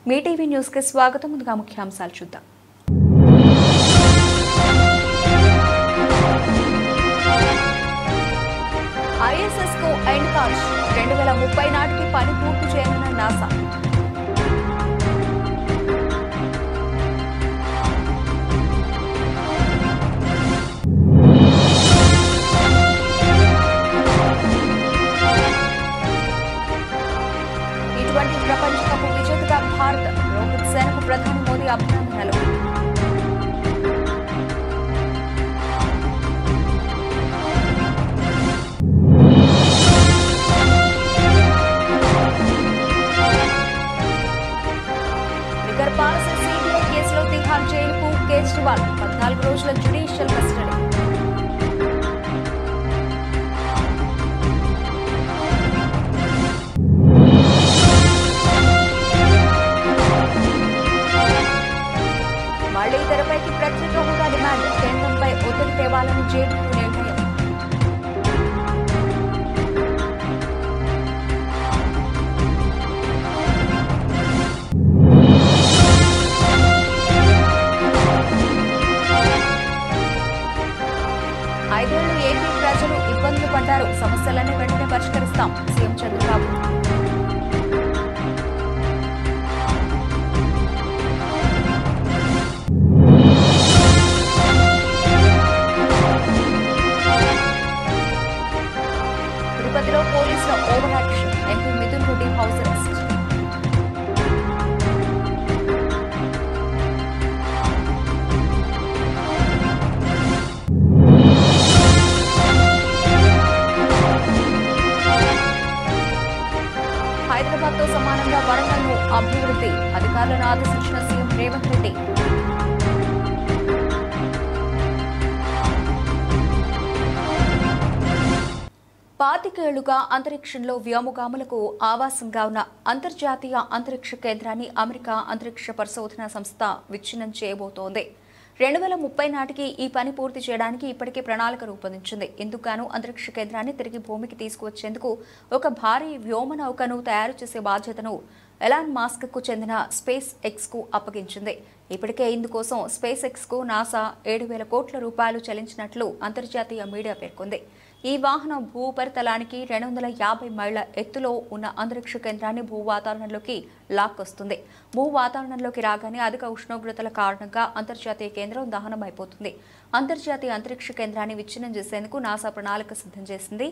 మీ TV news కి స్వాగతం. ముందుగా ముఖ్యాంశాలు చూద్దాం. ఐఎస్ఎస్ కు ఎండ్ కార్డ్ 2030 నాటికి పని పూర్తి చేయనున్న నాసా. T20 ప్రపంచ కప్ విజేతగా భారత్. రోహిత్ సేనకు ప్రధాని మోదీ అభినందనలు. లిక్కర్ పాలసీ సిబిఐ కేసులో తిహార్ జైలుకు కేజ్రీవాల్. 14 రోజుల జ్యుడిషియల్ కస్టడీ. మళ్లీ తెరపైకి ప్రత్యేక హోదా డిమాండ్. కేంద్రంపై ఒత్తిడి తేవాలని జేడీయూ నిర్ణయం. ఐదేళ్లు ఏపీ ప్రజలు ఇబ్బందులు పడ్డారు. సమస్యలన్నీ వెంటనే పరిష్కరిస్తాం. సీఎం చంద్రబాబు. తిరుపతిలో పోలీసుల over action. MP Mithun Reddy house arrest. Hyderabad తో సమానంగా వరంగల్ను అభివృద్ధి. అధికారులను ఆదేశించిన సీఎం రేవంత్ రెడ్డి. పాతికేళ్లుగా అంతరిక్షంలో వ్యోమగాములకు ఆవాసంగా ఉన్న అంతర్జాతీయ అంతరిక్ష కేంద్రాన్ని అమెరికా అంతరిక్ష పరిశోధన సంస్థ విచ్ఛిన్నం చేయబోతోంది. 2030 నాటికి ఈ పని పూర్తి చేయడానికి ఇప్పటికే ప్రణాళిక రూపొందించింది. ఇందుకుగాను అంతరిక్ష కేంద్రాన్ని తిరిగి భూమికి తీసుకువచ్చేందుకు ఒక భారీ వ్యోమనౌకను తయారు చేసే బాధ్యతను ఎలాన్ మాస్క్ కు చెందిన స్పేస్ ఎక్స్ కు అప్పగించింది. ఇప్పటికే ఇందుకోసం స్పేస్ ఎక్స్ కు నాసా 7,000 కోట్ల రూపాయలు చెల్లించినట్లు అంతర్జాతీయ మీడియా పేర్కొంది. ఈ వాహనం భూపరితలానికి 250 మైళ్ల ఎత్తులో ఉన్న అంతరిక్ష కేంద్రాన్ని భూ వాతావరణంలోకి లాక్కొస్తుంది. భూ వాతావరణంలోకి రాగానే అధిక ఉష్ణోగ్రతల కారణంగా అంతర్జాతీయ కేంద్రం దహనం అయిపోతుంది. అంతర్జాతీయ అంతరిక్ష కేంద్రాన్ని విచ్ఛిన్నం చేసేందుకు నాసా ప్రణాళిక సిద్ధం చేసింది.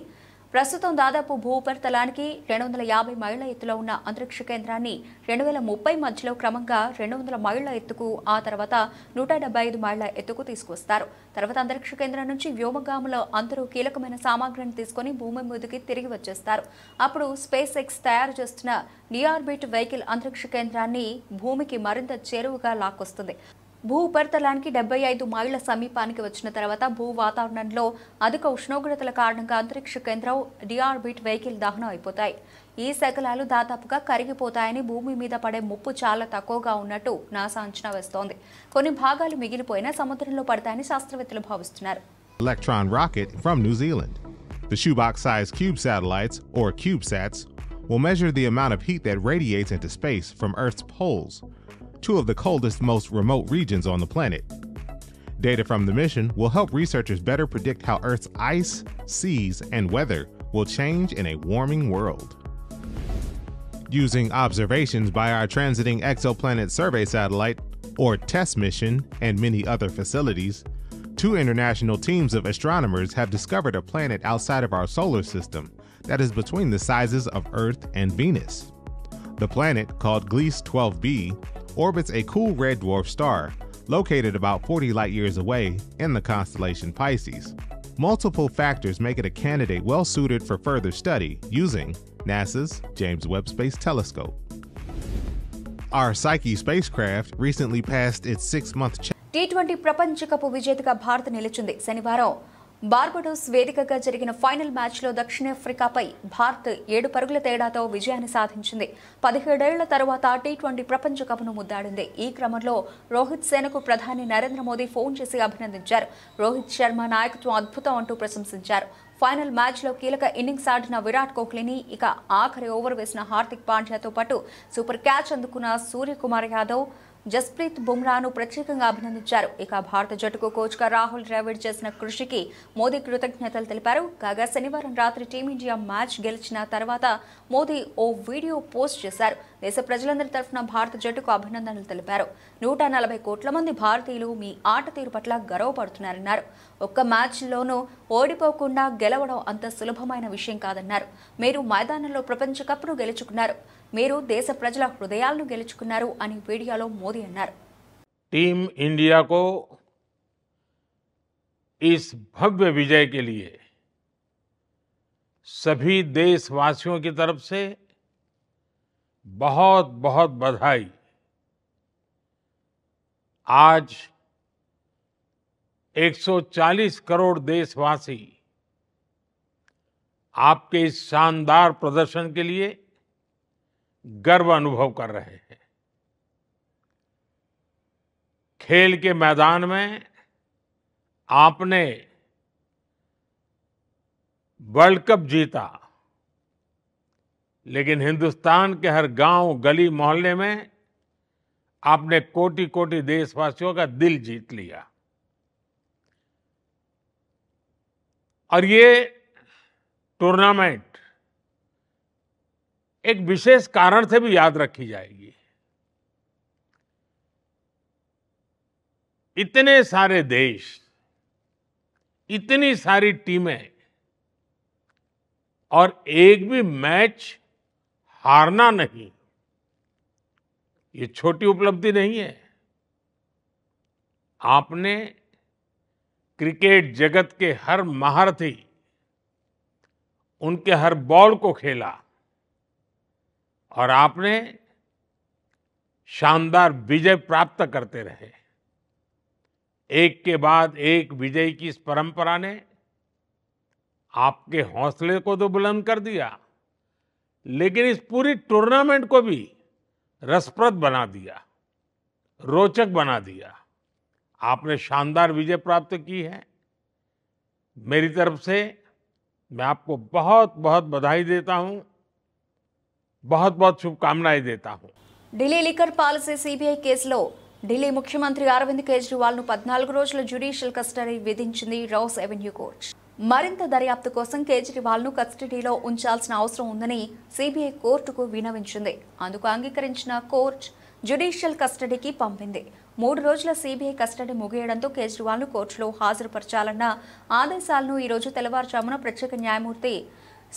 ప్రస్తుతం దాదాపు భూపరితలానికి 250 మైళ్ల ఎత్తులో ఉన్న అంతరిక్ష కేంద్రాన్ని 2030 మధ్యలో క్రమంగా 200 మైళ్ల ఎత్తుకు, ఆ తర్వాత 175 మైళ్ల ఎత్తుకు తీసుకువస్తారు. తర్వాత అంతరిక్ష కేంద్రం నుంచి వ్యోమగాముల అందరూ కీలకమైన సామాగ్రిని తీసుకుని భూమి మీదకి తిరిగి వచ్చేస్తారు. అప్పుడు స్పేస్ ఎక్స్ తయారు చేస్తున్న నియార్బిట్ వెహికల్ అంతరిక్ష కేంద్రాన్ని భూమికి మరింత చేరువగా లాక్కొస్తుంది. భూ ఉపరితలానికి 75 మైళ్ల సమీపానికి వచ్చిన తర్వాత భూ వాతావరణంలో అధిక ఉష్ణోగ్రతల కారణంగా అంతరిక్ష కేంద్రం డిఆర్బిట్ వెహికల్ దహనం అయిపోతాయి. ఈ శకలాలు దాదాపుగా కరిగిపోతాయని, భూమి మీద పడే ముప్పు చాలా తక్కువగా ఉన్నట్టు నాసా అంచనా వేస్తోంది. కొన్ని భాగాలు మిగిలిపోయినా సముద్రంలో పడతాయని శాస్త్రవేత్తలు భావిస్తున్నారు. Electron rocket from New Zealand. The shoebox-sized cube satellites, or CubeSats, will measure the amount of heat that radiates into space from Earth's poles, two of the coldest, most remote regions on the planet. Data from the mission will help researchers better predict how Earth's ice, seas, and weather will change in a warming world. Using observations by our Transiting Exoplanet Survey Satellite, or TESS mission, and many other facilities, 2 international teams of astronomers have discovered a planet outside of our solar system that is between the sizes of Earth and Venus. The planet, called Gliese 12b, orbits a cool red dwarf star located about 40 light years away in the constellation Pisces. Multiple factors make it a candidate well suited for further study using NASA's James Webb Space Telescope. Our Psyche spacecraft recently passed its 6-month check. T20 ప్రపంచ cup విజేతగా భారత్ నిలిచింది. శనివారం Barbados వేదికగా జరిగిన final మ్యాచ్లో దక్షిణాఫ్రికాపై భారత్ 7 పరుగుల తేడాతో విజయాన్ని సాధించింది. 17 ఏళ్ల తర్వాత T20 ప్రపంచ కప్ను ముద్దాడింది. ఈ క్రమంలో రోహిత్ సేనకు ప్రధాని నరేంద్ర మోదీ ఫోన్ చేసి అభినందించారు. రోహిత్ శర్మ నాయకత్వం అద్భుతం అంటూ ప్రశంసించారు. ఫైనల్ మ్యాచ్లో కీలక ఇన్నింగ్స్ ఆడిన విరాట్ కోహ్లీని, ఇక ఆఖరి ఓవర్ వేసిన హార్దిక్ పాండ్యాతో పాటు సూపర్ క్యాచ్ అందుకున్న సూర్యకుమార్ యాదవ్, జస్ప్రీత్ బుమ్రాను ప్రత్యేకంగా అభినందించారు. ఇక భారత జట్టుకు కోచ్గా రాహుల్ ద్రావిడ్ చేసిన కృషికి మోదీ కృతజ్ఞతలు తెలిపారు. కాగా శనివారం రాత్రి టీమిండియా మ్యాచ్ గెలిచిన తర్వాత మోదీ ఓ వీడియో పోస్ట్ చేశారు. దేశ ప్రజలందరి తరఫున భారత జట్టుకు అభినందనలు తెలిపారు. 140 కోట్ల మంది భారతీయులు మీ ఆట తీరు పట్ల గర్వపడుతున్నారన్నారు. ఒక్క మ్యాచ్లోనూ ఓడిపోకుండా గెలవడం అంత సులభమైన విషయం కాదన్నారు. మీరు మైదానంలో ప్రపంచ కప్ను గెలుచుకున్నారు, మీరు దేశ ప్రజల హృదయాలను గెలుచుకున్నారు అని వీడియోలో మోదీ అన్నారు. टीम इंडिया को इस भव्य विजय के लिए सभी देशवासियों की तरफ से बहुत बहुत बधाई। आज 140 करोड़ देशवासी आपके इस शानदार प्रदर्शन के लिए गर्व अनुभव कर रहे हैं। खेल के मैदान में आपने वर्ल्ड कप जीता, लेकिन हिंदुस्तान के हर गांव, गली, मोहल्ले में आपने कोटि कोटि देशवासियों का दिल जीत लिया। और ये टूर्नामेंट एक विशेष कारण से भी याद रखी जाएगी। इतने सारे देश, इतनी सारी टीमें और एक भी मैच हारना नहीं, ये छोटी उपलब्धि नहीं है। आपने क्रिकेट जगत के हर महारथी, उनके हर बॉल को खेला और आपने शानदार विजय प्राप्त करते रहे। एक के बाद एक विजय की इस परंपरा ने आपके हौसले को तो बुलंद कर दिया, लेकिन इस पूरी टूर्नामेंट को भी रसप्रद बना दिया, रोचक बना दिया। आपने शानदार विजय प्राप्त की है। मेरी तरफ से मैं आपको बहुत बहुत बधाई देता हूं, बहुत बहुत शुभकामनाएं देता हूं। ఢిల్లీ లిక్కర్ పాలసీ సిబిఐ కేసులో ఢిల్లీ ముఖ్యమంత్రి అరవింద్ కేజ్రీవాల్ ను 14 రోజుల జ్యుడిషియల్ కస్టడీ విధించింది రౌస్ ఎవెన్యూ కోర్టు. మరింత దర్యాప్తు కోసం కేజ్రీవాల్ ను కస్టడీలో ఉంచాల్సిన అవసరం ఉందని సిబిఐ కోర్టుకు విన్నవించింది. అందుకు అంగీకరించిన కోర్టు జ్యుడిషియల్ కస్టడీకి పంపింది. 3 రోజుల సిబిఐ కస్టడీ ముగియడంతో కేజ్రీవాల్ ను కోర్టులో హాజరుపరచాలన్న ఆదేశాలను ఈ రోజు తెల్లవారుజామున ప్రత్యేక న్యాయమూర్తి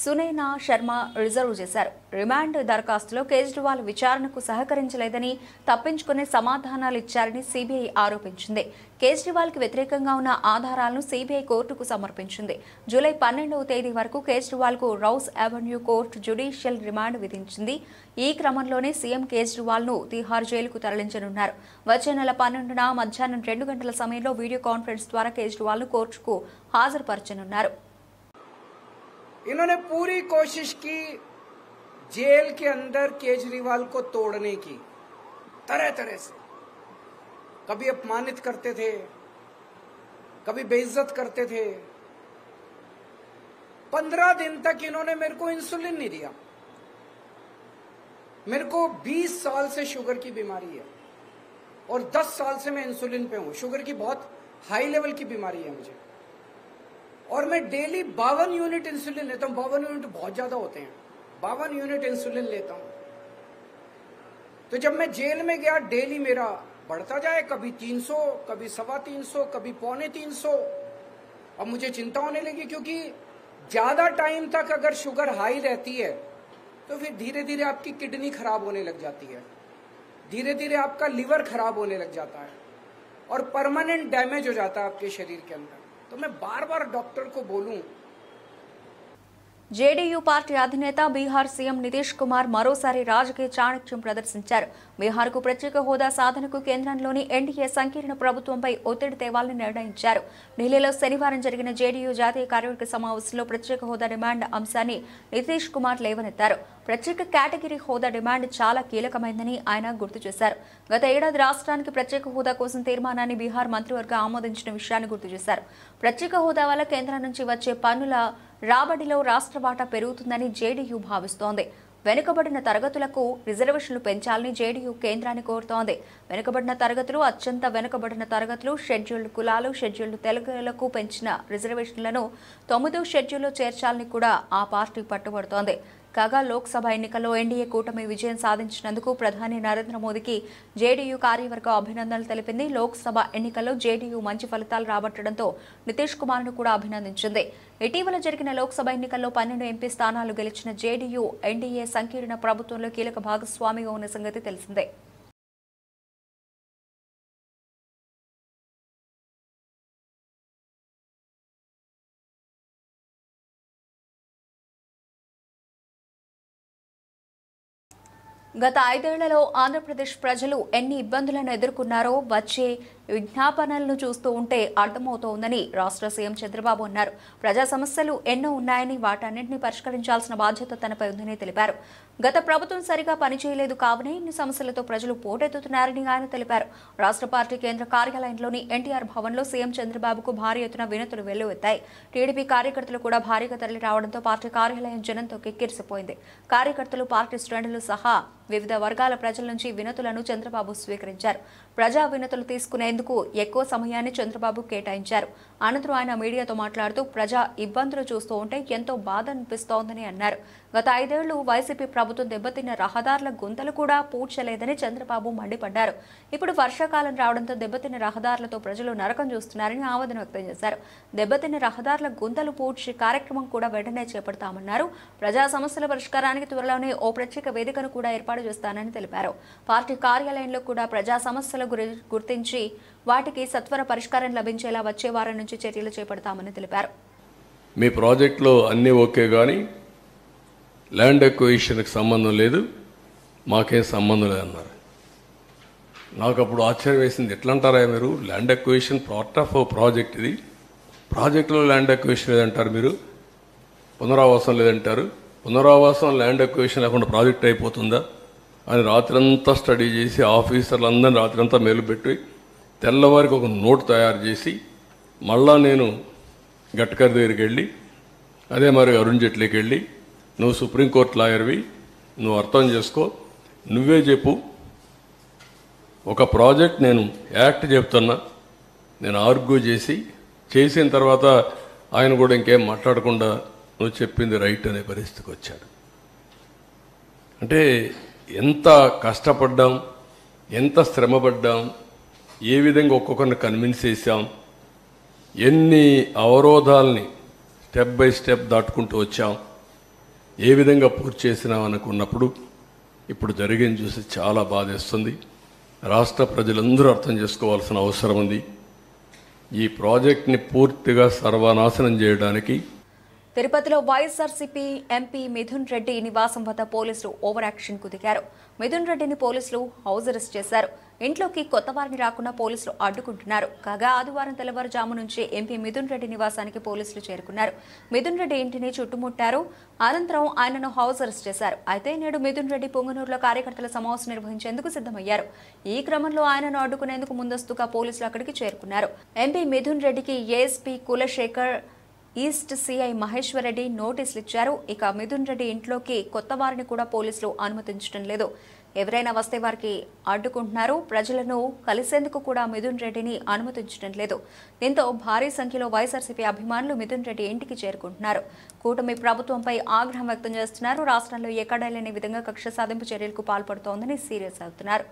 సునైనా శర్మ రిజర్వ్ చేశారు. రిమాండ్ దరఖాస్తులో కేజ్రీవాల్ విచారణకు సహకరించలేదని, తప్పించుకునే సమాధానాలు ఇచ్చారని సిబిఐ ఆరోపించింది. కేజ్రీవాల్కి వ్యతిరేకంగా ఉన్న ఆధారాలను సిబిఐ కోర్టుకు సమర్పించింది. జూలై 12వ తేదీ వరకు కేజ్రీవాల్కు Rouse Avenue court judicial remand విధించింది. ఈ క్రమంలోనే సీఎం కేజ్రీవాల్ను తిహార్ జైలుకు తరలించనున్నారు. వచ్చే నెల 12న మధ్యాహ్నం 2 గంటల సమయంలో వీడియో కాన్ఫరెన్స్ ద్వారా కేజ్రీవాల్ను కోర్టుకు హాజరుపరచనున్నారు. इन्होंने पूरी कोशिश की जेल के अंदर केजरीवाल को तोड़ने की, तरह तरह से। कभी अपमानित करते थे, कभी बेइज्जत करते थे। 15 दिन तक इन्होंने मेरे को इंसुलिन नहीं दिया। मेरे को 20 साल से शुगर की बीमारी है और 10 साल से मैं इंसुलिन पे हूं। शुगर की बहुत हाई लेवल की बीमारी है मुझे, और मैं डेली 52 यूनिट इंसुलिन लेता हूं। 52 यूनिट बहुत ज्यादा होते हैं। 52 यूनिट इंसुलिन लेता हूं। तो जब मैं जेल में गया, डेली मेरा बढ़ता जाए, कभी 300, कभी 325, कभी 350। अब मुझे चिंता होने लगी, क्योंकि ज्यादा टाइम तक अगर शुगर हाई रहती है तो फिर धीरे धीरे आपकी किडनी खराब होने लग जाती है, धीरे धीरे आपका लिवर खराब होने लग जाता है और परमानेंट डैमेज हो जाता है आपके शरीर के अंदर। तो मैं बार बार डॉक्टर को बोलूं। జేడీయూ పార్టీ అధినేత బీహార్ సీఎం నితీష్ కుమార్ మరోసారి రాజకీయ చాణక్యం ప్రదర్శించారు. బీహార్కు ప్రత్యేక హోదా సాధనకు కేంద్రంలోని ఎన్డీఏ సంకీర్ణ ప్రభుత్వంపై ఒత్తిడి తేవాలని నిర్ణయించారు. ఢిల్లీలో శనివారం జరిగిన జేడీయూ జాతీయ కార్యవర్గ సమావేశంలో ప్రత్యేక హోదా డిమాండ్ అంశాన్ని నితీష్ కుమార్ లేవనెత్తారు. ప్రత్యేక కేటగిరీ హోదా డిమాండ్ చాలా కీలకమైందని ఆయన గుర్తు చేశారు. గత ఏడాది రాష్ట్రానికి ప్రత్యేక హోదా కోసం తీర్మానాన్ని బీహార్ మంత్రివర్గం ఆమోదించిన విషయాన్ని గుర్తు చేశారు. ప్రత్యేక హోదా వల్ల కేంద్రం నుంచి వచ్చే పన్నుల రాబడిలో రాష్ట్ర వాటా పెరుగుతుందని జేడీయూ భావిస్తోంది. వెనుకబడిన తరగతులకు రిజర్వేషన్లు పెంచాలని జేడీయూ కేంద్రాన్ని కోరుతోంది. వెనుకబడిన తరగతులు, అత్యంత వెనుకబడిన తరగతులు, షెడ్యూల్డ్ కులాలు, షెడ్యూల్డ్ తెగలకు పెంచిన రిజర్వేషన్లను 9వ షెడ్యూల్లో చేర్చాలని కూడా ఆ పార్టీ పట్టుబడుతోంది. కాగా లోక్సభ ఎన్నికల్లో ఎన్డీఏ కూటమి విజయం సాధించినందుకు ప్రధాని నరేంద్ర మోదీకి జేడీయూ కార్యవర్గం అభినందనలు తెలిపింది. లోక్సభ ఎన్నికల్లో జేడీయూ మంచి ఫలితాలు రాబట్టడంతో నితీష్ కుమార్ను కూడా అభినందించింది. ఇటీవల జరిగిన లోక్సభ ఎన్నికల్లో 12 ఎంపీ స్థానాలు గెలిచిన జేడీయూ ఎన్డీఏ సంకీర్ణ ప్రభుత్వంలో కీలక భాగస్వామిగా ఉన్న సంగతి తెలిసిందే. గత 5 ఏళ్లలో ఆంధ్రప్రదేశ్ ప్రజలు ఎన్ని ఇబ్బందులను ఎదుర్కొన్నారో వచ్చే విజ్ఞాపనలను చూస్తూ ఉంటే అర్థమవుతోందని రాష్ట్ర సీఎం చంద్రబాబు అన్నారు. ప్రజా సమస్యలు ఎన్నో ఉన్నాయని వాటన్నింటినీ పరిష్కరించాల్సిన బాధ్యత తనపై ఉందని తెలిపారు. గత ప్రభుత్వం సరిగా పనిచేయలేదు కావనే ఇన్ని సమస్యలతో ప్రజలు పోటెత్తుతున్నారని ఆయన తెలిపారు. రాష్ట్ర పార్టీ కేంద్ర కార్యాలయంలోని ఎన్టీఆర్ భవన్లో సీఎం చంద్రబాబుకు భారీ ఎత్తున వినతులు వెల్లువెత్తాయి. టీడీపీ కార్యకర్తలు కూడా భారీగా తరలి రావడంతో పార్టీ కార్యాలయం జనంతో కిక్కిరిసిపోయింది. కార్యకర్తలు, పార్టీ శ్రేణులు సహా వివిధ వర్గాల ప్రజల నుంచి వినతులను చంద్రబాబు స్వీకరించారు. ప్రజా వినతులు తీసుకునేందుకు ఎక్కువ సమయాన్ని చంద్రబాబు కేటాయించారు. అనంతరం ఆయన మీడియాతో మాట్లాడుతూ ప్రజా ఇబ్బందులు చూస్తూ ఉంటే ఎంతో బాధ అనిపిస్తోందని అన్నారు. గత 5 ఏళ్లు వైసీపీ ప్రభుత్వం దెబ్బతిన్న రహదారుల గుంతలు కూడా పూడ్చలేదని చంద్రబాబు మండిపడ్డారు. ఇప్పుడు వర్షాకాలం రావడంతో దెబ్బతిన్న రహదారులతో ప్రజలు నరకం చూస్తున్నారని ఆవేదన వ్యక్తం చేశారు. దెబ్బతిన్న రహదారుల గుంతలు పూడ్చే కార్యక్రమం కూడా వెంటనే చేపడతామన్నారు. ప్రజా సమస్యల పరిష్కారానికి త్వరలోనే ఓ ప్రత్యేక వేదికను కూడా ఏర్పాటు చేస్తానని తెలిపారు. పార్టీ కార్యాలయంలో కూడా ప్రజా సమస్యల గుర్తించి వాటికి సత్వర పరిష్కారం లభించేలా వచ్చే వారం నుంచి చర్యలు చేపడతామని తెలిపారు. మీ ప్రాజెక్టులో అన్నీ ఓకే కానీ ల్యాండ్ ఎక్విజిషన్కి సంబంధం లేదు, మాకేం సంబంధం లేదన్నారు. నాకు అప్పుడు ఆశ్చర్యం వేసింది. ఎట్లా అంటారా మీరు? Land acquisition part of project, ఇది ప్రాజెక్టులో ల్యాండ్ ఎక్విజిషన్ లేదంటారు, మీరు పునరావాసం లేదంటారు. పునరావాసం ల్యాండ్ ఎక్విజిషన్ లేకుండా ప్రాజెక్ట్ అయిపోతుందా అని రాత్రంతా స్టడీ చేసి ఆఫీసర్లందరినీ రాత్రంతా మేలుపెట్టి తెల్లవారికి ఒక నోట్ తయారు చేసి మళ్ళా నేను గడ్కరీ దగ్గరికి వెళ్ళి అదే మరి అరుణ్ జైట్లీకి వెళ్ళి, నువ్వు సుప్రీంకోర్టు లాయర్వి, నువ్వు అర్థం చేసుకో, నువ్వే చెప్పు, ఒక ప్రాజెక్ట్ నేను యాక్ట్ చెప్తున్నా, నేను ఆర్గ్యూ చేసిన తర్వాత ఆయన కూడా ఇంకేం మాట్లాడకుండా నువ్వు చెప్పింది రైట్ అనే పరిస్థితికి వచ్చాడు. అంటే ఎంత కష్టపడ్డాం, ఎంత శ్రమపడ్డాం, ఏ విధంగా ఒక్కొక్కరిని కన్విన్స్ చేశాం, ఎన్ని అవరోధాలని స్టెప్ బై స్టెప్ దాటుకుంటూ వచ్చాం, ఏ విధంగా పూర్తి చేసినాం అనుకున్నప్పుడు ఇప్పుడు జరిగింది చూసి చాలా బాధేస్తుంది. రాష్ట్ర ప్రజలందరూ అర్థం చేసుకోవాల్సిన అవసరం ఉంది. ఈ ప్రాజెక్ట్ని పూర్తిగా సర్వనాశనం చేయడానికి తిరుపతిలో వైఎస్ఆర్సీపీ ఎంపీ మిథున్ రెడ్డి నివాసం వద్ద పోలీసులు ఓవర్ యాక్షన్ కు దిగారు. మిథున్ రెడ్డిని పోలీసులు హౌస్ అరెస్ట్ చేశారు. ఇంట్లోకి కొత్త వారిని రాకుండా పోలీసులు అడ్డుకుంటున్నారు. కాగా ఆదివారం తెల్లవారుజాము నుంచి ఎంపీ మిథున్ రెడ్డి నివాసానికి పోలీసులు చేరుకున్నారు. మిథున్ రెడ్డి ఇంటిని చుట్టుముట్టారు. అనంతరం ఆయనను హౌస్ అరెస్ట్ చేశారు. అయితే నేడు మిథున్ రెడ్డి పొంగనూరులో కార్యకర్తల సమావేశం నిర్వహించేందుకు సిద్ధమయ్యారు. ఈ క్రమంలో ఆయనను అడ్డుకునేందుకు ముందస్తుగా పోలీసులు అక్కడికి చేరుకున్నారు. ఎంపీ మిథున్ రెడ్డికి ASP Kulasekhar, east CI Maheshwar Reddy నోటీసులు ఇచ్చారు. ఇక మిథున్ రెడ్డి ఇంట్లోకి కొత్త వారిని కూడా పోలీసులు అనుమతించడం లేదు. ఎవరైనా వస్తే వారికి అడ్డుకుంటున్నారు. ప్రజలను కలిసేందుకు కూడా మిథున్ రెడ్డిని అనుమతించడం లేదు. దీంతో భారీ సంఖ్యలో వైఎస్ఆర్సీపీ అభిమానులు మిథున్ రెడ్డి ఇంటికి చేరుకుంటున్నారు. కూటమి ప్రభుత్వంపై ఆగ్రహం వ్యక్తం చేస్తున్నారు. రాష్ట్రంలో ఎక్కడా లేని విధంగా కక్ష సాధింపు చర్యలకు పాల్పడుతోందని సీరియస్ అవుతున్నారు.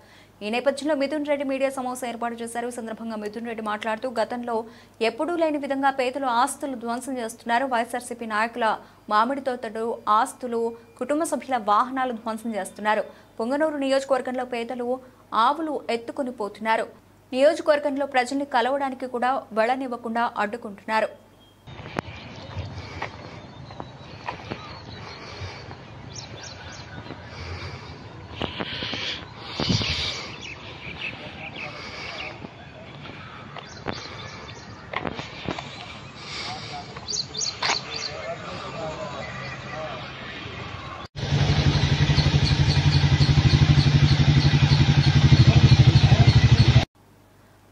ఈ నేపథ్యంలో మిథున్ రెడ్డి మీడియా సమావేశం ఏర్పాటు చేశారు. ఈ సందర్భంగా మిథున్ రెడ్డి మాట్లాడుతూ గతంలో ఎప్పుడూ లేని విధంగా పేదలు ఆస్తులు ధ్వంసం చేస్తున్నారు. వైఎస్ఆర్సీపీ నాయకుల మామిడి తోటలు, ఆస్తులు, కుటుంబ సభ్యుల వాహనాలు ధ్వంసం చేస్తున్నారు. పొంగనూరు నియోజకవర్గంలో పేదలు ఆవులు ఎత్తుకుని పోతున్నారు. నియోజకవర్గంలో ప్రజల్ని కలవడానికి కూడా వెళ్లనివ్వకుండా అడ్డుకుంటున్నారు.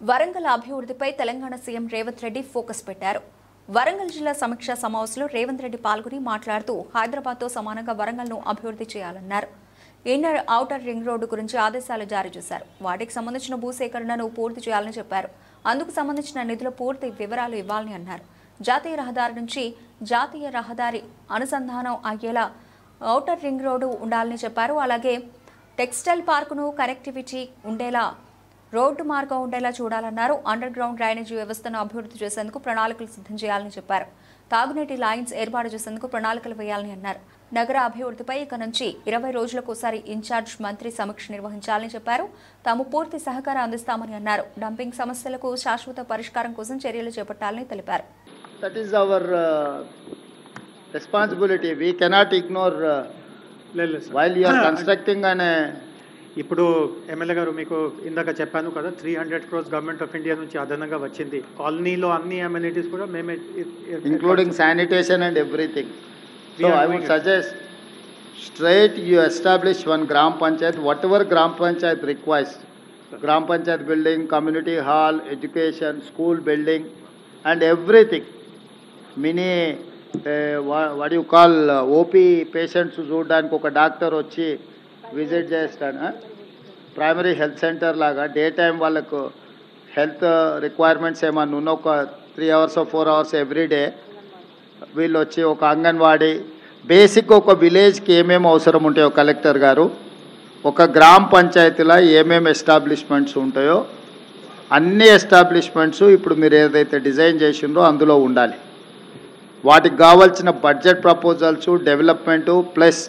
వరంగల్ అభివృద్ధిపై తెలంగాణ సీఎం రేవంత్ రెడ్డి ఫోకస్ పెట్టారు. వరంగల్ జిల్లా సమీక్షా సమావేశంలో రేవంత్ రెడ్డి పాల్గొని మాట్లాడుతూ హైదరాబాద్తో సమానంగా వరంగల్ను అభివృద్ధి చేయాలన్నారు. ఇన్నర్ ఔటర్ రింగ్ రోడ్డు గురించి ఆదేశాలు జారీ చేశారు. వాటికి సంబంధించిన భూసేకరణను పూర్తి చేయాలని చెప్పారు. అందుకు సంబంధించిన నిధుల పూర్తి వివరాలు ఇవ్వాలని అన్నారు. జాతీయ రహదారి నుంచి జాతీయ రహదారి అనుసంధానం అయ్యేలా ఔటర్ రింగ్ రోడ్డు ఉండాలని చెప్పారు. అలాగే టెక్స్టైల్ పార్కును కనెక్టివిటీ ఉండేలా రోడ్డు మార్గం ఉండేలా చూడాలన్నారు. అండర్ గ్రౌండ్ డ్రైనేజీ వ్యవస్థను అభివృద్ధి చేసేందుకు ప్రణాళికలు సిద్ధం చేయాలని చెప్పారు. తాగునీటి లైన్స్ ఏర్పాటు చేసేందుకు ప్రణాళికలు వేయాలని అన్నారు. నగర అభివృద్ధిపై ఇక నుంచి 20 రోజులకోసారి ఇన్ఛార్జ్ మంత్రి సమీక్ష నిర్వహించాలని చెప్పారు. తాము పూర్తి సహకారం అందిస్తామని అన్నారు. డంపింగ్ సమస్యలకు శాశ్వత పరిష్కారం కోసం చర్యలు చేపట్టాలని తెలిపారు. That is our responsibility. We cannot ignore while you are constructing an ఇప్పుడు ఎమ్మెల్యే గారు మీకు ఇందాక చెప్పాను కదా 300 crores గవర్నమెంట్ ఆఫ్ ఇండియా నుంచి అదనంగా వచ్చింది. కాలనీలో అన్ని అమ్యూనిటీస్ కూడా మేమే including sanitation and everything. So I would suggest straight you establish one gram panchayat, whatever gram panchayat requires. Gram panchayat building, community hall, education, school building and everything. Mini what do you call OP patients చూడడానికి ఒక doctor వచ్చి visit చేస్తాను. Primary health centre లాగా day time వాళ్ళకు health requirements ఏమన్నా ఉన్న ఒక 3 hours or 4 hours everyday వీళ్ళు వచ్చి ఒక అంగన్వాడీ బేసిక్ ఒక విలేజ్కి ఏమేమి అవసరం ఉంటాయో కలెక్టర్ గారు ఒక గ్రామ పంచాయతీలో ఏమేమి ఎస్టాబ్లిష్మెంట్స్ ఉంటాయో అన్ని ఎస్టాబ్లిష్మెంట్స్ ఇప్పుడు మీరు ఏదైతే డిజైన్ చేసిండ్రో అందులో ఉండాలి. వాటికి కావాల్సిన బడ్జెట్ ప్రపోజల్స్ డెవలప్మెంటు ప్లస్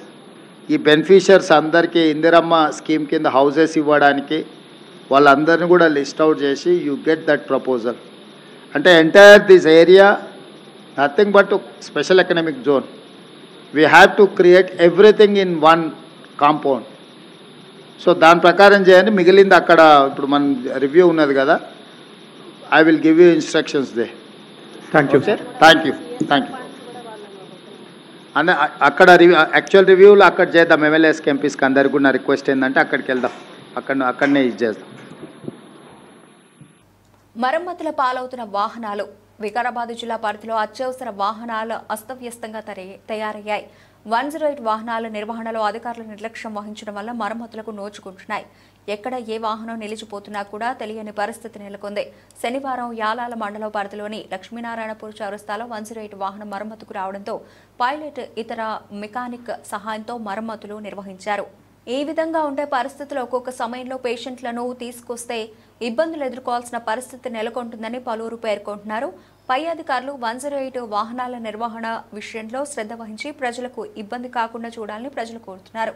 ఈ బెనిఫిషియర్స్ అందరికీ ఇందిరమ్మ స్కీమ్ కింద హౌసెస్ ఇవ్వడానికి వాళ్ళందరినీ కూడా లిస్ట్ అవుట్ చేసి యూ గెట్ దట్ ప్రపోజల్. అంటే entire this area nothing but special economic zone. We have to create everything in one compound. So దాని ప్రకారం చేయండి. మిగిలింది అక్కడ ఇప్పుడు మన రివ్యూ ఉన్నది కదా, I will give you instructions they. Thank you sir. Thank you. అన్న అక్కడ యాక్చువల్ రివ్యూలో అక్కడ చేద్దాం. ఎమ్మెల్యేస్కి ఎంపీస్కి అందరికి కూడా నా రిక్వెస్ట్ ఏంటంటే అక్కడికి వెళ్దాం, అక్కడనే ఇది చేద్దాం. మరమ్మతుల పాలవుతున్న వాహనాలు. వికారాబాద్ జిల్లా పరిధిలో అత్యవసర వాహనాలు అస్తవ్యస్తంగా తయారయ్యాయి. 108 వాహనాల నిర్వహణలో అధికారులు నిర్లక్ష్యం వహించడం వల్ల మరమ్మతులకు నోచుకుంటున్నాయి. ఎక్కడ ఏ వాహనం నిలిచిపోతున్నా కూడా తెలియని పరిస్థితి నెలకొంది. శనివారం యాలాల మండలం పరిధిలోని లక్ష్మీనారాయణపూర్ చౌరస్తాలో 108 వాహనం మరమ్మతుకు రావడంతో పైలట్ ఇతర మెకానిక్ సహాయంతో మరమ్మతులు నిర్వహించారు. ఈ విధంగా ఉండే పరిస్థితుల్లో ఒక్కొక్క సమయంలో పేషెంట్లను తీసుకొస్తే ఇబ్బందులు ఎదుర్కోవాల్సిన పరిస్థితి నెలకొంటుందని పలువురు పేర్కొంటున్నారు. పై అధికారులు 108 వాహనాల నిర్వహణ విషయంలో శ్రద్ధ వహించి ప్రజలకు ఇబ్బంది కాకుండా చూడాలని ప్రజలు కోరుతున్నారు.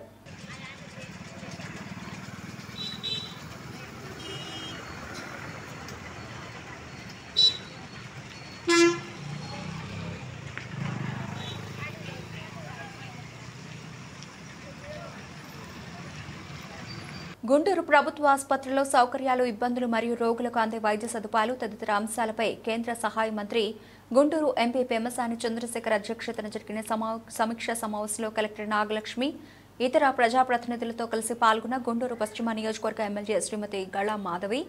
గుంటూరు ప్రభుత్వ ఆసుపత్రిలో సౌకర్యాలు, ఇబ్బందులు మరియు రోగులకు అందే వైద్య సదుపాయాలు తదితర అంశాలపై కేంద్ర సహాయ మంత్రి గుంటూరు ఎంపీ పెమ్మసాని చంద్రశేఖర్ అధ్యక్షతన జరిగిన సమీక్షా సమావేశంలో కలెక్టర్ నాగలక్ష్మి ఇతర ప్రజాప్రతినిధులతో కలిసి పాల్గొన్న గుంటూరు పశ్చిమ నియోజకవర్గ ఎమ్మెల్యే శ్రీమతి గళా మాధవి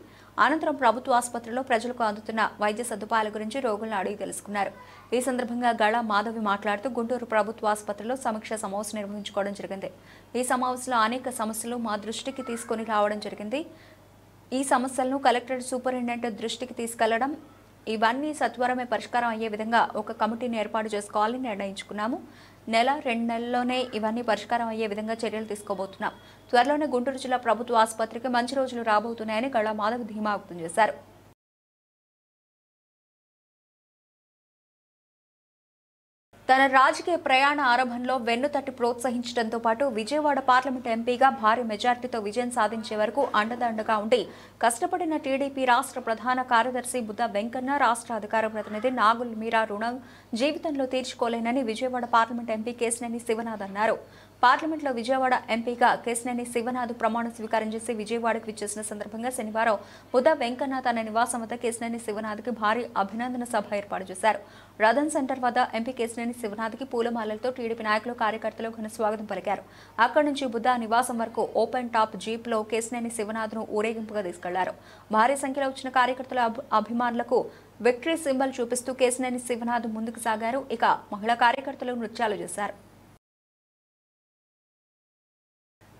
అనంతరం ప్రభుత్వ ఆసుపత్రిలో ప్రజలకు అందుతున్న వైద్య సదుపాయాల గురించి రోగులను అడిగి తెలుసుకున్నారు. ఈ సందర్భంగా గళా మాధవి మాట్లాడుతూ గుంటూరు ప్రభుత్వ ఆసుపత్రిలో సమీక్షా సమావేశం నిర్వహించుకోవడం జరిగింది. ఈ సమావేశంలో అనేక సమస్యలు మా దృష్టికి తీసుకుని రావడం జరిగింది. ఈ సమస్యలను కలెక్టర్ సూపరింటెండెంట్ దృష్టికి తీసుకెళ్లడం, ఇవన్నీ సత్వరమే పరిష్కారం అయ్యే విధంగా ఒక కమిటీని ఏర్పాటు చేసుకోవాలని నిర్ణయించుకున్నాము. 1-2 నెలల్లోనే ఇవన్నీ పరిష్కారం అయ్యే విధంగా చర్యలు తీసుకోబోతున్నాం. త్వరలోనే గుంటూరు జిల్లా ప్రభుత్వ ఆసుపత్రికి మంచి రోజులు రాబోతున్నాయని గళా మాధవ్ ధీమా వ్యక్తం చేశారు. తన రాజకీయ ప్రయాణ ఆరంభంలో వెన్నుతట్టి ప్రోత్సహించడంతో పాటు విజయవాడ పార్లమెంట్ ఎంపీగా భారీ మెజార్టీతో విజయం సాధించే వరకు అండదండగా ఉండి కష్టపడిన టీడీపీ రాష్ట్ర ప్రధాన కార్యదర్శి బుద్ధ వెంకన్న, రాష్ట్ర అధికార ప్రతినిధి నాగుల్ మీరా రుణం జీవితంలో తీర్చుకోలేనని విజయవాడ పార్లమెంట్ ఎంపీ కేశినేని శివనాథ్ అన్నారు. పార్లమెంట్లో విజయవాడ ఎంపీగా కేశినేని శివనాథ్ ప్రమాణ స్వీకారం చేసి విజయవాడకు విచ్చేసిన సందర్భంగా శనివారం బుద్ధ వెంకన్న తన నివాసం వద్ద కేశినేని శివనాథ్కి భారీ అభినందన సభ ఏర్పాటు చేశారు. రథన్ సెంటర్ వద్ద ఎంపీ కేశినేని శివనాథ్కి పూలమాలలతో టీడీపీ నాయకులు కార్యకర్తలు ఘన స్వాగతం పలికారు. అక్కడి నుంచి బుద్ధ నివాసం వరకు ఓపెన్ టాప్ జీప్లో కేశినేని శివనాథ్ను ఊరేగింపుగా తీసుకెళ్లారు. భారీ సంఖ్యలో వచ్చిన కార్యకర్తల అభిమానులకు విక్టరీ సింబల్ చూపిస్తూ కేశినేని శివనాథ్ ముందుకు సాగారు. ఇక మహిళా కార్యకర్తలు నృత్యాలు చేశారు.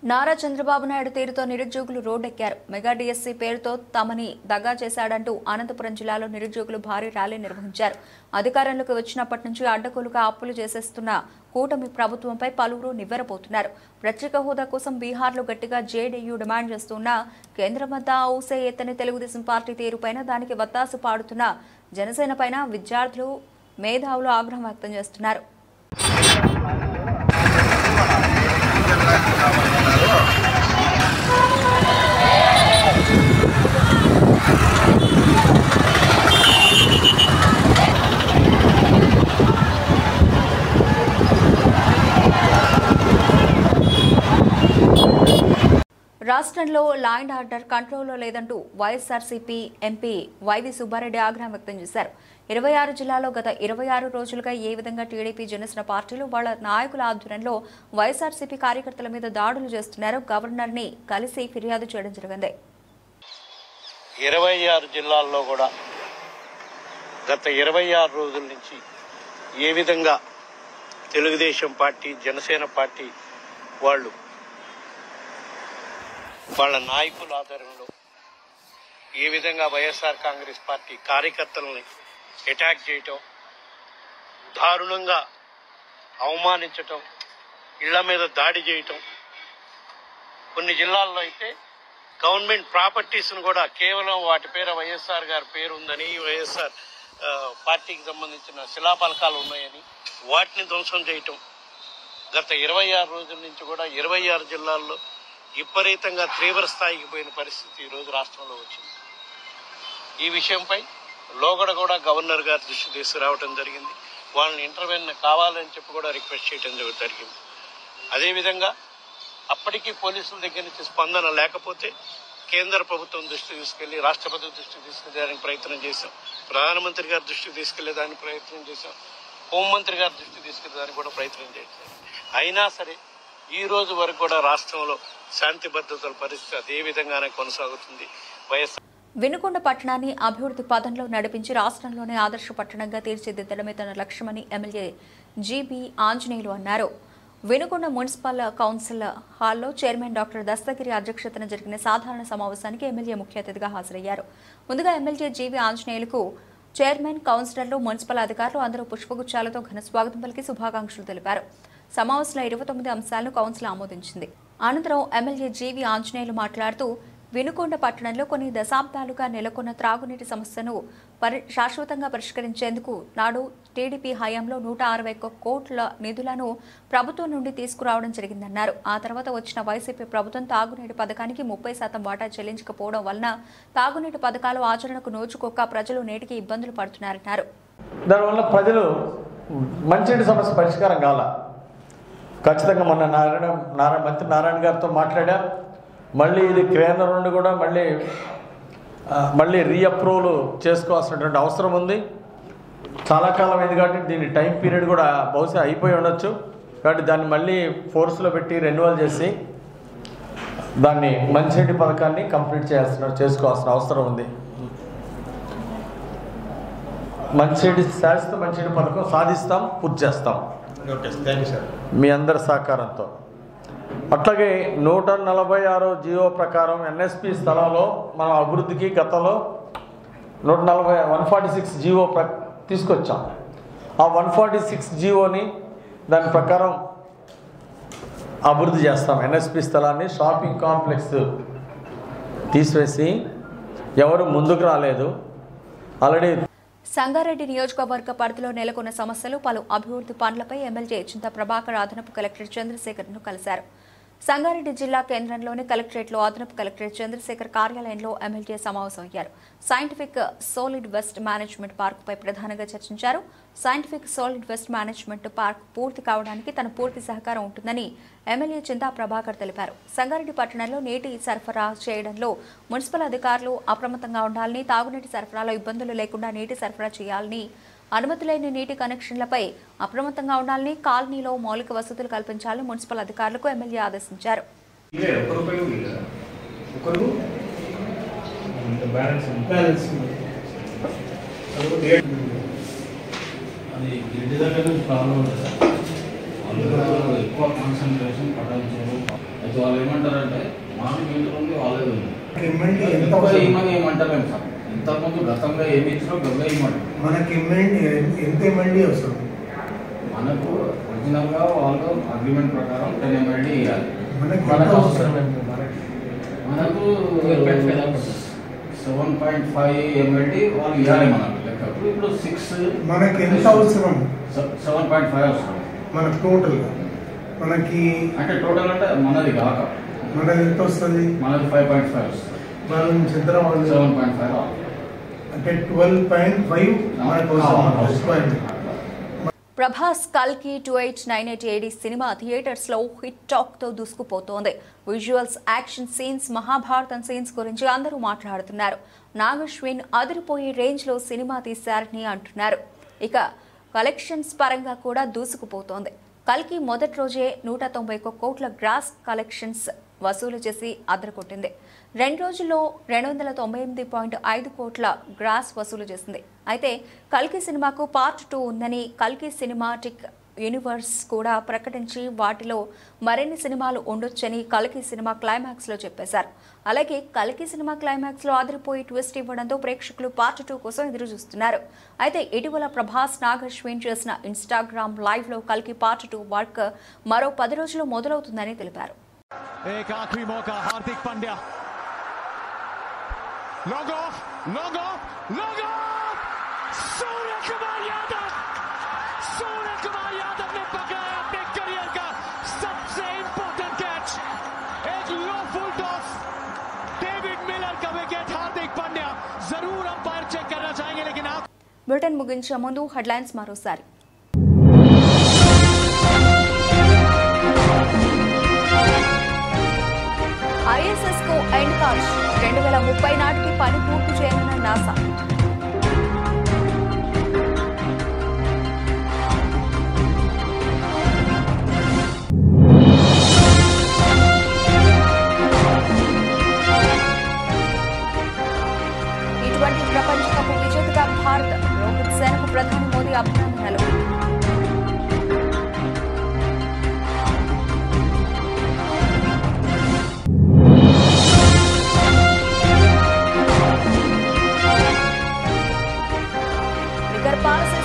నారా చంద్రబాబు నాయుడు తీరుతో నిరుద్యోగులు రోడ్డెక్కారు. మెగా డిఎస్సీ పేరుతో తమని దగా చేశాడంటూ అనంతపురం జిల్లాలో నిరుద్యోగులు భారీ ర్యాలీ నిర్వహించారు. అధికారంలోకి వచ్చినప్పటి నుంచి అడ్డగోలుగా అప్పులు చేసేస్తున్న కూటమి ప్రభుత్వంపై పలువురు నివ్వెరపోతున్నారు. ప్రత్యేక హోదా కోసం బీహార్లో గట్టిగా జేడీయూ డిమాండ్ చేస్తున్నా కేంద్రం వద్ద ఊసే ఎత్తని తెలుగుదేశం పార్టీ తీరుపైన దానికి వత్తాసు పాడుతున్న జనసేన పైన విద్యార్థులు మేధావులు ఆగ్రహం వ్యక్తం చేస్తున్నారు. రాష్ట్రంలో లా అండ్ ఆర్డర్ కంట్రోల్లో లేదంటూ వైఎస్ఆర్సీపీ ఎంపీ వైవి సుబ్బారెడ్డి ఆగ్రహం వ్యక్తం చేశారు. 26 జిల్లాల్లో గత 26 రోజులుగా ఏ విధంగా టీడీపీ జనసేన పార్టీలు వాళ్ల నాయకుల ఆధ్వర్యంలో వైఎస్ఆర్సీపీ కార్యకర్తల మీద దాడులు చేస్తున్నారో గవర్నర్ని కలిసి ఫిర్యాదు చేయడం జరిగింది. 26 జిల్లాల్లో కూడా గత 26 రోజుల నుంచి ఏ విధంగా తెలుగుదేశం పార్టీ జనసేన పార్టీ వాళ్ళు వాళ్ళ నాయకుల ఆధ్వర్యంలో ఏ విధంగా వైఎస్ఆర్ కాంగ్రెస్ పార్టీ కార్యకర్తలని అటాక్ చేయటం, దారుణంగా అవమానించటం, ఇళ్ల మీద దాడి చేయటం, కొన్ని జిల్లాల్లో అయితే గవర్నమెంట్ ప్రాపర్టీస్ను కూడా కేవలం వాటి పేర వైఎస్ఆర్ గారి పేరు ఉందని, వైఎస్ఆర్ పార్టీకి సంబంధించిన శిలాఫలకాలు ఉన్నాయని వాటిని ధ్వంసం చేయటం గత 26 రోజుల నుంచి కూడా 26 జిల్లాల్లో విపరీతంగా తీవ్ర స్థాయికి పోయిన పరిస్థితి ఈరోజు రాష్ట్రంలో వచ్చింది. ఈ విషయంపై లోగడ కూడా గవర్నర్ గారి దృష్టి తీసుకురావడం జరిగింది. వాళ్ళని ఇంటర్వెన్ కావాలని చెప్పి కూడా రిక్వెస్ట్ చేయడం జరిగింది. అదేవిధంగా అప్పటికీ పోలీసుల దగ్గర నుంచి స్పందన లేకపోతే కేంద్ర ప్రభుత్వం దృష్టికి తీసుకెళ్లి రాష్ట్రపతి దృష్టికి తీసుకెళ్ళడానికి ప్రయత్నం చేశాం, ప్రధానమంత్రి గారి దృష్టికి తీసుకెళ్లేదానికి ప్రయత్నం చేశాం, హోంమంత్రి గారి దృష్టికి తీసుకెళ్లేదానికి కూడా ప్రయత్నం చేశాం. అయినా సరే ఈ రోజు వరకు కూడా రాష్ట్రంలో శాంతి భద్రతల పరిస్థితి అదే విధంగానే కొనసాగుతుంది. వినుకొండ పట్టణాన్ని అభివృద్ధి పథంలో నడిపించి రాష్ట్రంలోనే ఆదర్శ పట్టణంగా తీర్చిదిద్దడమే తన లక్ష్యమని ఎమ్మెల్యే జీబీ ఆంజనేయులు అన్నారు. వినుకొండ మున్సిపల్ కౌన్సిల్ హాల్లో చైర్మన్ డాక్టర్ దస్తగిరి అధ్యక్షతన జరిగిన సాధారణ సమావేశానికి ఎమ్మెల్యే ముఖ్య అతిథిగా హాజరయ్యారు. ముందుగా ఎమ్మెల్యే జీబీ ఆంజనేయులకు చైర్మన్, కౌన్సిలర్లు, మున్సిపల్ అధికారులు అందరూ పుష్పగుచ్చాలతో ఘన స్వాగతం పలికి శుభాకాంక్షలు తెలిపారు. సమావేశంలో 29 అంశాలను కౌన్సిల్ ఆమోదించింది. అనంతరం ఎమ్మెల్యే జీవీ ఆంజనేయులు మాట్లాడుతూ వినుకొండ పట్టణంలో కొన్ని దశాబ్దాలుగా నెలకొన్న త్రాగునీటి సమస్యను శాశ్వతంగా పరిష్కరించేందుకు నాడు టీడీపీ హయాంలో 161 కోట్ల నిధులను ప్రభుత్వం నుండి తీసుకురావడం జరిగిందన్నారు. ఆ తర్వాత వచ్చిన వైసీపీ ప్రభుత్వం తాగునీటి పథకానికి 30% వాటా చెల్లించకపోవడం వలన తాగునీటి పథకాలు ఆచరణకు నోచుకోక ప్రజలు నేటికి ఇబ్బందులు పడుతున్నారన్నారు. దానివల్ల ప్రజలు మంచినీటి సమస్య పరిష్కారం కాల. ఖచ్చితంగా మొన్న మంత్రి నారాయణ గారితో మాట్లాడా. మళ్ళీ ఇది కేంద్రం నుండి కూడా మళ్ళీ రీఅప్రూవల్ చేసుకోవాల్సినటువంటి అవసరం ఉంది. చాలా కాలం అయింది కాబట్టి దీని టైం పీరియడ్ కూడా బహుశా అయిపోయి ఉండొచ్చు. కాబట్టి దాన్ని మళ్ళీ ఫోర్స్లో పెట్టి రెన్యువల్ చేసి దాన్ని మంచినీటి పథకాన్ని కంప్లీట్ చేసుకోవాల్సిన అవసరం ఉంది. శాశ్వత మంచినీటి పథకం సాధిస్తాం, పూర్తి చేస్తాం. ఓకే, థ్యాంక్ యూ సార్, మీ అందరి సహకారంతో. అట్లాగే 146 జియో ప్రకారం ఎన్ఎస్పి స్థలంలో మనం అభివృద్ధికి గతంలో 146 జియో తీసుకొచ్చాం. ఆ 146 జియోని దాని ప్రకారం అభివృద్ధి చేస్తాం. ఎన్ఎస్పి స్థలాన్ని షాపింగ్ కాంప్లెక్స్ తీసివేసి ఎవరు ముందుకు రాలేదు. ఆల్రెడీ సంగారెడ్డి నియోజకవర్గ పరిధిలో నెలకొన్న సమస్యలు, పలు అభివృద్ధి పనులపై ఎమ్మెల్యే చింతా ప్రభాకర్ అదనపు కలెక్టర్ చంద్రశేఖర్ను కలిశారు. సంగారెడ్డి జిల్లా కేంద్రంలోని కలెక్టరేట్లో అదనపు కలెక్టర్ చంద్రశేఖర్ కార్యాలయంలో ఎమ్మెల్యే సమావేశమయ్యారు. సైంటిఫిక్ సాలిడ్ వేస్ట్ మేనేజ్మెంట్ పార్కుపై ప్రధానంగా చర్చించారు. Scientific solid waste management park పూర్తి కావడానికి తన పూర్తి సహకారం ఉంటుందని ఎమ్మెల్యే చింతా ప్రభాకర్ తెలిపారు. సంగారెడ్డి పట్టణంలో నీటి సరఫరా చేయడంలో మున్సిపల్ అధికారులు అప్రమత్తంగా ఉండాలని, తాగునీటి సరఫరాలో ఇబ్బందులు లేకుండా నీటి సరఫరా చేయాలని, అనుమతి లేని నీటి కనెక్షన్లపై అప్రమత్తంగా ఉండాలని, కాలనీలో మౌలిక వసతులు కల్పించాలని మున్సిపల్ అధికారులకు ఎమ్మెల్యే ఆదేశించారు. వాళ్ళు ఏమంటారంటే మాకు ఉంది వాళ్ళే ఉంది ఏమంటారు సార్. ఇంతకుముందు గతంలో ఏమి ఇచ్చినా గతంలో ఇవ్వమంటారు. మనకి ఎంత MLD అవసరం? మనకు ఒరిజినల్గా వాళ్ళు అగ్రిమెంట్ ప్రకారం 10 MLD ఇవ్వాలి. మనకు అవసరం మనకు 7.5 MLD వాళ్ళు ఇవ్వాలి మనకు లెక్కప్పుడు. ఇప్పుడు 6 మనకి ఎంత అవసరం? 7.5 అవసరం మనకు టోటల్. మనకి అంటే టోటల్ అంటే మనది కాక మనది ఎంత వస్తుంది? మనది 5.5 వస్తుంది. మన నుంచి ఎంత రావాలి? 7.5 అంటే 12.5 మనకు అవసరం. ప్రభాస్ కల్కి 2898 AD సినిమా థియేటర్స్ లో హిట్ టాక్ తో దూసుకుపోతోంది. Visuals, action scenes, Mahabharatam scenes గురించి అందరూ మాట్లాడుతున్నారు. నాగశ్విన్ అదిరిపోయే రేంజ్ లో సినిమా తీశారని అంటున్నారు. ఇక కలెక్షన్స్ పరంగా కూడా దూసుకుపోతోంది. కల్కి మొదటి రోజే 191 కోట్ల గ్రాస్ కలెక్షన్స్ వసూలు చేసి అదరకొట్టింది. 2 రోజుల్లో 298.5 కోట్ల గ్రాస్ వసూలు చేసింది. అయితే కల్కి సినిమాకు పార్ట్ 2 ఉందని కల్కి సినిమాటిక్ యూనివర్స్ కూడా ప్రకటించి వాటిలో మరిన్ని సినిమాలు ఉండొచ్చని కల్కి సినిమా క్లైమాక్స్ లో చెప్పేశారు. అలాగే కల్కి సినిమా క్లైమాక్స్ లో అదిరిపోయి ట్విస్ట్ ఇవ్వడంతో ప్రేక్షకులు పార్ట్ 2 కోసం ఎదురు చూస్తున్నారు. అయితే ఇటీవల ప్రభాస్, నాగశ్విన్ చేసిన ఇన్స్టాగ్రామ్ లైవ్ లో కల్కి పార్ట్ 2 వర్క్ మరో 10 రోజుల్లో మొదలవుతుందని తెలిపారు. एक आखिरी मौका, हार्दिक पांड्या लॉग ऑफ सूर्य कुमार यादव ने पकड़ा अपने करियर का सबसे इंपॉर्टेंट कैच. एक लो फुल टॉस, डेविड मिलर का विकेट. हार्दिक पांड्या जरूर अंपायर चेक करना चाहेंगे, लेकिन आप बुलेटिन मुगिंचे मुंदु हेडलाइन्स मरोसारी. ISS को एंड कार्ड 2030 నాటికి పని పూర్తి చేయనున్న నాసా. T20 ప్రపంచ కప్ విజేతగా భారత్. రోహిత్ సేనకు ప్రధాని మోదీ అభినందనలు.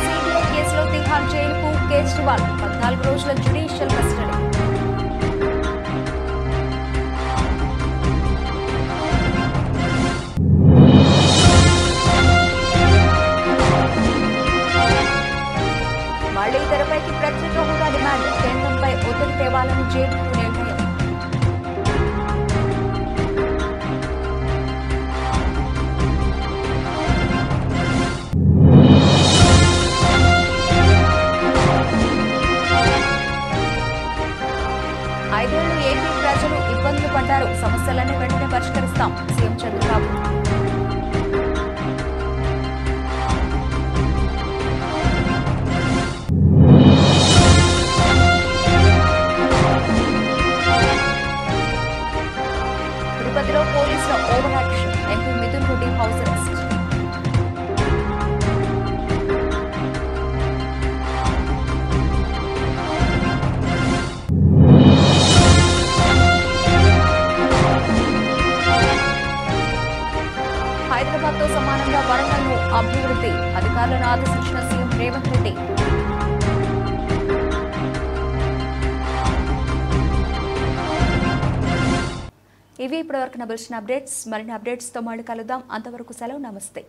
CBI కేసులో తిహార్ జైలుకు కేజ్రీవాల్ 14 రోజుల జ్యుడిషియల్ కస్టడీ. మళ్లీ తెరపైకి ప్రత్యేక హోదా డిమాండ్. కేంద్రంపై ఒత్తిడి తేవాలని జేడీయూ నిర్ణయం. ఏపీ ప్రజలు ఇబ్బందులు పడ్డారు. సమస్యలన్నీ వెంటనే పరిష్కరిస్తాం. సీఎం చంద్రబాబు. తిరుపతిలో పోలీసుల over action. MP Mithun Reddy house arrest. హైదరాబాద్తో సమానంగా వరంగల్ను అభివృద్ధి. అధికారులను ఆదేశించిన సీఎం రేవంత్ రెడ్డి. ఇవి ఇప్పటివరకు నబిల్సిన అప్డేట్స్. మరిన్ని అప్డేట్స్తో మళ్ళీ కలుద్దాం. అంతవరకు సెలవు. నమస్తే.